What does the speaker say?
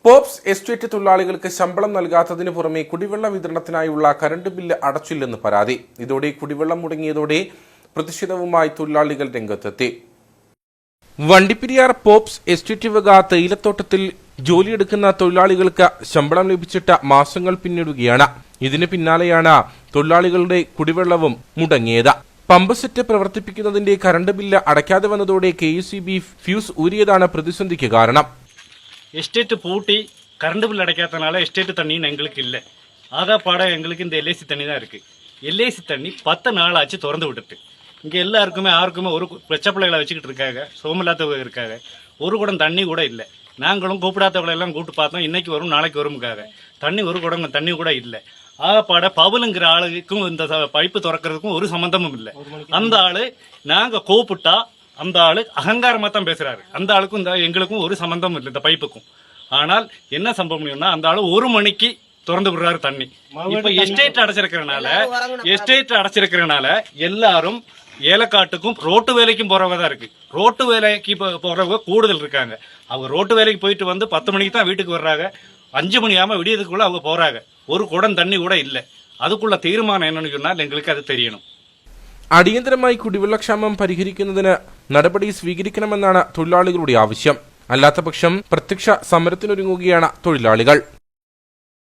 Pops estate തൊഴിലാളികൾക്ക് ശമ്പളം നൽകാത്തതിനു പുറമെ കുടിവെള്ള വിതരണത്തിനായുള്ള കറണ്ട് ബില്ല് അടച്ചില്ലെന്ന് പരാതി. ഇതോടെ കുടിവെള്ളം മുടങ്ങിയതോടെ പ്രതിഷേധവുമായി തൊഴിലാളികൾ രംഗത്തെത്തി. വണ്ടിപ്പെരിയാർ പോപ്സ് എസ്റ്റേറ്റ് വക തേയിലത്തോട്ടത്തിൽ ജോലിയെടുക്കുന്ന തൊഴിലാളികൾക്ക് ശമ്പളം ലഭിച്ചിട്ട് മാസങ്ങൾ പിന്നിടുകയാണ്. ഇതിന് പിന്നാലെയാണ് തൊഴിലാളികളുടെ കുടിവെള്ളവും മുടങ്ങിയത്. പമ്പ് സെറ്റ് പ്രവർത്തിപ്പിക്കുന്നതിന്റെ കറണ്ട് ബില്ല് അടയ്ക്കാതെ വന്നതോടെ KECB ഫ്യൂസ് ഊരിയതാണ് പ്രതിസന്ധിക്ക് കാരണം. எஸ்டேட்டு பூட்டி கரண்ட் பில் அடைக்காதனால எஸ்டேட்டு தண்ணின்னு எங்களுக்கு இல்லை. ஆகாப்பாடம் எங்களுக்கு இந்த LIC தண்ணி தான் இருக்குது. LIC தண்ணி 10 நாள் ஆச்சு திறந்து விட்டுட்டு இங்கே யாருக்குமே ஒரு பிள்ளைகளை வச்சுக்கிட்டு இருக்காங்க, சோமில்லாதவங்க இருக்காங்க. ஒரு குடம் தண்ணி கூட இல்லை. நாங்களும் கூப்பிடாதவங்களெல்லாம் கூப்பிட்டு பார்த்தோம், இன்னைக்கு வரும் நாளைக்கு வரும்காக. தண்ணி ஒரு குடம் தண்ணி கூட இல்லை. ஆகப்பாட பவுலுங்கிற ஆளுக்கும் இந்த பைப்பு திறக்கிறதுக்கும் ஒரு சம்மந்தமும் இல்லை. அந்த ஆளு நாங்கள் கூப்பிட்டா அந்த ஆளு அகங்காரமாக தான் பேசுறாரு. அந்த ஆளுக்கும் இந்த எங்களுக்கும் ஒரு சம்பந்தம் இல்லை இந்த பைப்புக்கும். ஆனால் என்ன சம்பவம்னா அந்த ஆளு 1 மணிக்கு திறந்து விடுறாரு தண்ணி. இப்ப எஸ்டேட் அடைச்சிருக்கிறனால எல்லாரும் ஏலக்காட்டுக்கும் ரோட்டு வேலைக்கும் போறவங்க தான் இருக்கு. ரோட்டு வேலைக்கு போறவங்க கூடுதல் இருக்காங்க. அவங்க ரோட்டு வேலைக்கு போயிட்டு வந்து 10 மணிக்கு தான் வீட்டுக்கு வர்றாங்க. 5 மணி ஆகாம விடியதுக்குள்ள அவங்க போறாங்க. ஒரு குடம் தண்ணி கூட இல்லை. அதுக்குள்ள தீர்மானம் என்னன்னு சொன்னால் எங்களுக்கு அது தெரியணும். അടിയന്തരമായി കുടിവെള്ളക്ഷാമം പരിഹരിക്കുന്നതിന് നടപടി സ്വീകരിക്കണമെന്നാണ് തൊഴിലാളികളുടെ ആവശ്യം. അല്ലാത്തപക്ഷം പ്രത്യക്ഷ സമരത്തിനൊരുങ്ങുകയാണ് തൊഴിലാളികൾ.